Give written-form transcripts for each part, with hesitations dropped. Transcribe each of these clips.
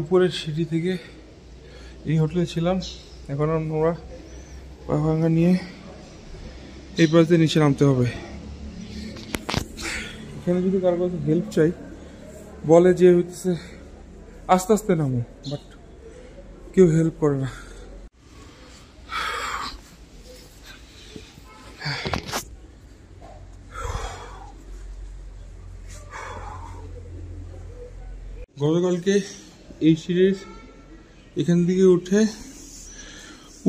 উপরের সিঁড়ি থেকে এই হোটেলে ছিলাম। এখন আমরা পাহাঙ্গা নিয়ে এই পাশ দিয়ে নিচে নামতে হবে। এখানে যদি কারো কাছে হেল্প চাই বলে যে হচ্ছে আস্তে আস্তে নামো, বাট কেউ হেল্প করে না। গতকালকে এই সিঁড়ির এখান থেকে উঠে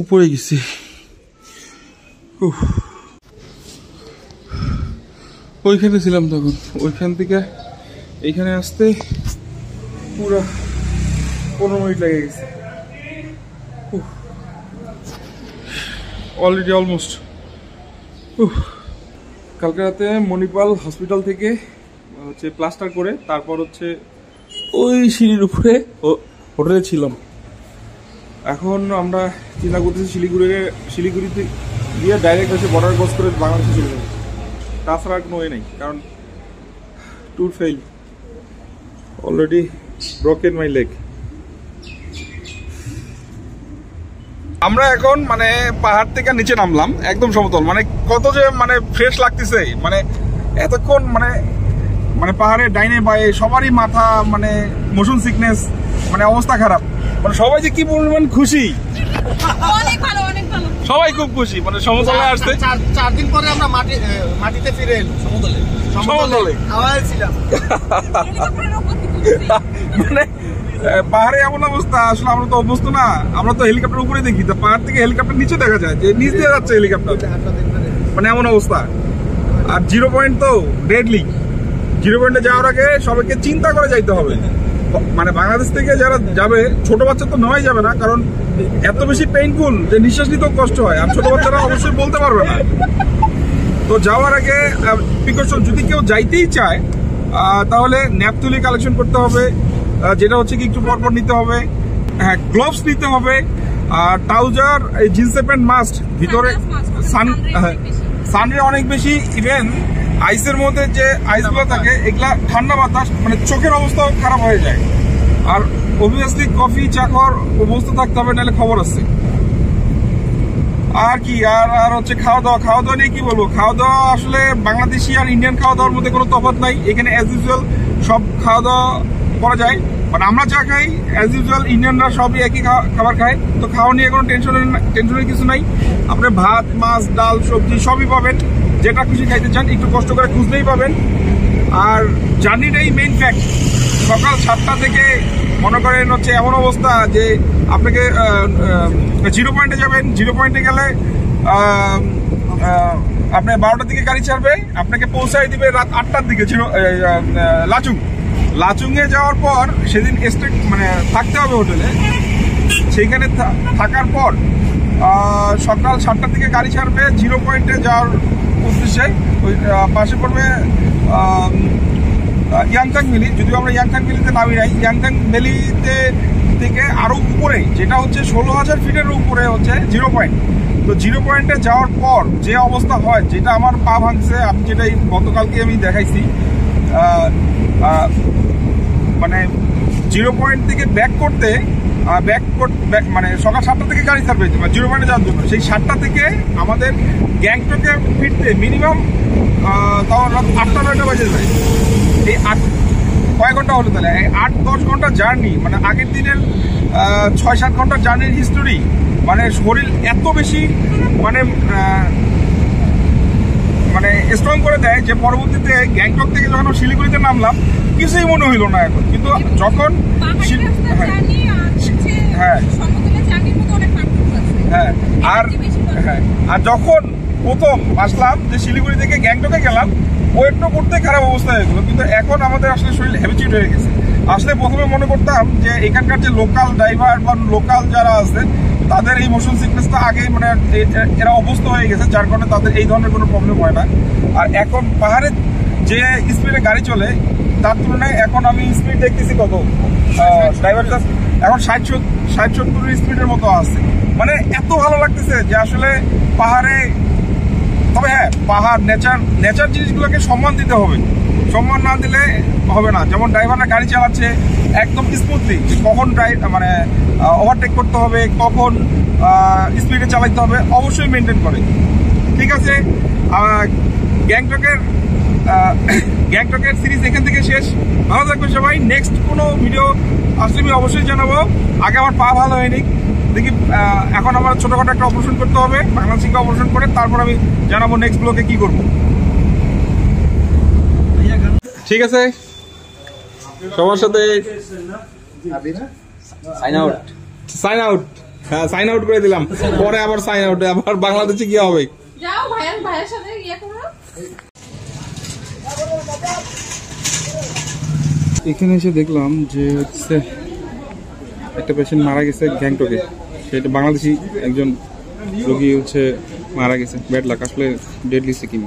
উপরে গেছি। ওইখানে ছিলাম তখন, ওইখান থেকে এইখানে আসতে পুরো 15 মিনিট লেগে গেছে অলরেডি অলমোস্ট। কালকে রাতে মণিপাল হসপিটাল থেকে হচ্ছে প্লাস্টার করে তারপর হচ্ছে ওই সিঁড়ির উপরে হোটেলে ছিলাম। এখন আমরা চিন্তা করতেছি শিলিগুড়িতে গিয়ে ডাইরেক্ট হচ্ছে বর্ডার ক্রস করে বাংলাদেশে চলে যাবো। তাছাড়া আর কোনো ওয়ে নেই, কারণ tour fail, already broken my leg. আমরা এখন মানে পাহাড় থেকে নিচে নামলাম, একদম সমতল। মানে কত যে মানে ফ্রেশ লাগতেছে, মানে এতক্ষণ মানে মানে পাহাড়ের ডাইনে বায়ে সবারই মাথা মানে মোশন সিকনেস, মানে অবস্থা খারাপ। মানে সবাই যে কি পরিমাণ খুশি, অনেক ভালো অনেক ভালো, সবাই খুব খুশি। মানে সমতলে আসতে 4 দিন পরে আমরা মাটিতে ফিরে এলাম। সমতলে আওয়াজ ছিলাম। মানে পাহাড়ে এমন অবস্থা, আসলে আমরা তো অভ্যস্ত না, আমরা তো হেলিকপ্টার উপরে দেখি, তো পাহাড় থেকে হেলিকপ্টার নিচে দেখা যায় যে নিচ দিয়ে যাচ্ছে হেলিকপ্টার, মানে এমন অবস্থা। আর 0 পয়েন্ট তো ডেডলি। 0 পয়েন্টে যাওয়ার আগে সবাইকে চিন্তা করে যাইতে হবে। মানে বাংলাদেশ থেকে যারা যাবে, ছোট বাচ্চা তো নেওয়াই যাবে না, কারণ এত বেশি পেইনফুল যে নিঃশ্বাস নিতেও কষ্ট হয়। আর ছোট বাচ্চারা অবশ্যই বলতে পারবে না। তো যাওয়ার আগে প্রিকশন, যদি কেউ যাইতেই চায় তাহলে ন্যাপথুলি কালেকশন করতে হবে, যেটা হচ্ছে কি একটু পরপর নিতে হবে। হ্যাঁ, গ্লোভস নিতে হবে, আর ট্রাউজার, জিন্সের প্যান্ট মাস্ট। ভিতরে সানরে অনেক বেশি, ইভেন আইসের মধ্যে যে আইসগুলো থাকে এগুলা ঠান্ডা বাতাস, মানে চোখের অবস্থাও খারাপ হয়ে যায়। আর অবভিয়াসলি কফি চা খাওয়ার অবস্থা থাকতে হবে, নাহলে খবর আছে। আর কি আর হচ্ছে খাওয়া দাওয়া নিয়ে কি বলবো। খাওয়া দাওয়া আসলে বাংলাদেশি আর ইন্ডিয়ান খাওয়া দাওয়ার মধ্যে কোনো তফাৎ নাই। এখানে অ্যাজ ইউজুয়াল সব খাওয়া দাওয়া করা যায়। মানে আমরা যা খাই অ্যাজ ইউজুয়াল ইন্ডিয়ানরা সবই একই খাবার খায়। তো খাওয়া নিয়ে কোনো টেনশনের কিছু নাই। আপনি ভাত, মাছ, ডাল, সবজি সবই পাবেন, যেটা খুশি খাইতে চান একটু কষ্ট করে খুঁজলেই পাবেন। আর জার্নিটাই মেইন ফ্যাক্ট। সকাল 7টা থেকে মনে করেন হচ্ছে এমন অবস্থা যে আপনাকে 0 পয়েন্টে যাবেন। 0 পয়েন্টে গেলে আপনি 12টার দিকে গাড়ি ছাড়বে, আপনাকে পৌঁছাই দিবে রাত 8টার দিকে লাচুংয়ে যাওয়ার পর সেদিন মানে থাকতে হবে হোটেলে। সেইখানে থাকার পর সকাল 7টার দিকে গাড়ি ছাড়বে 0 পয়েন্টে যাওয়ার উদ্দেশ্যে। ওই পাশে পড়বে ইয়াংথাং ভ্যালি। যদিও আমরা ইয়াংথাং ভ্যালিতে নামি নাই, ইয়াংথাং ভ্যালিতে থেকে আরও উপরে, যেটা হচ্ছে 16,000 ফিটের উপরে হচ্ছে 0 পয়েন্ট। তো 0 পয়েন্টে যাওয়ার পর যে অবস্থা হয়, যেটা আমার পা ভাঙছে, আমি যেটাই গতকালকে আমি দেখাইছি। মানে 0 পয়েন্ট থেকে ব্যাক করতে মানে সকাল 7টা থেকে গাড়ি ছাড়বে 0 পয়েন্টে যাওয়ার জন্য। সেই 7টা থেকে আমাদের গ্যাংটকে ফিরতে মিনিমাম তাও রাত 8টা-9টা বাজে যায়। এই কয় ঘন্টা হলো তাহলে? 8-10 ঘন্টা জার্নি, মানে আগের দিনের 6-7 ঘন্টার জার্নির হিস্টোরি। মানে শরীর এত বেশি মানে মানে স্ট্রং করে দেয় যে পরবর্তীতে গ্যাংটক থেকে যখন শিলিগুড়িতে নামলাম কিছুই মনে হইল না এখন। কিন্তু যখন আর যখন প্রথম আসলাম যে শিলিগুড়ি থেকে গ্যাংটকে গেলাম, ওয়েটটা করতে খারাপ অবস্থা হয়ে গেলো। কিন্তু এখন আমাদের আসলে শরীর হ্যাবিচুয়েট হয়ে গেছে। আসলে প্রথমে মনে করতাম যে এখানকার যে লোকাল ড্রাইভার বা লোকাল যারা আছে তাদের এই মোশন সিকনেসটা আগেই মানে এরা অভ্যস্ত হয়ে গেছে, যার কারণে তাদের এই ধরনের কোনো প্রবলেম হয় না। আর এখন পাহাড়ে যে স্পিডে গাড়ি চলে তার তুলনায় এখন আমি স্পিড দেখতেছি কত, ড্রাইভারটা এখন 60-70 স্পিডের মতো আছে। মানে এত ভালো লাগতেছে যে আসলে পাহাড়ে। তবে তবে হ্যাঁ পাহাড় নেচার জিনিসগুলোকে সম্মান দিতে হবে, সম্মান না দিলে হবে না। যেমন ড্রাইভাররা গাড়ি চালাচ্ছে একদম স্মুথলি, কখন মানে ওভারটেক করতে হবে, কখন স্পিডে চালাতে হবে অবশ্যই মেনটেন করে। ঠিক আছে, গ্যাংটকের সিরিজ এখান থেকে শেষ। ভালো থাকবেন সবাই। নেক্সট কোনো ভিডিও আসলে আমি অবশ্যই জানাবো। আগে আমার পা ভালো হয়নি, দেখি এখন আমার ছোটখাটো একটা অপারেশন করতে হবে, বাংলাদেশিকে অপারেশন করে তারপর আমি জানাবো নেক্সট ব্লকে কি করবো। ঠিক আছে, সবার সাথে সাইন আউট। হ্যাঁ, সাইন আউট করে দিলাম, পরে আবার সাইন আউট, আবার বাংলাদেশে কি হবে। যাও ভাইয়ের সাথে ইয়ে করো। এখানে এসে দেখলাম যে হচ্ছে একটা পেশেন্ট মারা গেছে গ্যাংটকে, সেটা বাংলাদেশি একজন রোগী হচ্ছে মারা গেছে। ব্যাড লাক, আসলে ডেডলি সিকিম।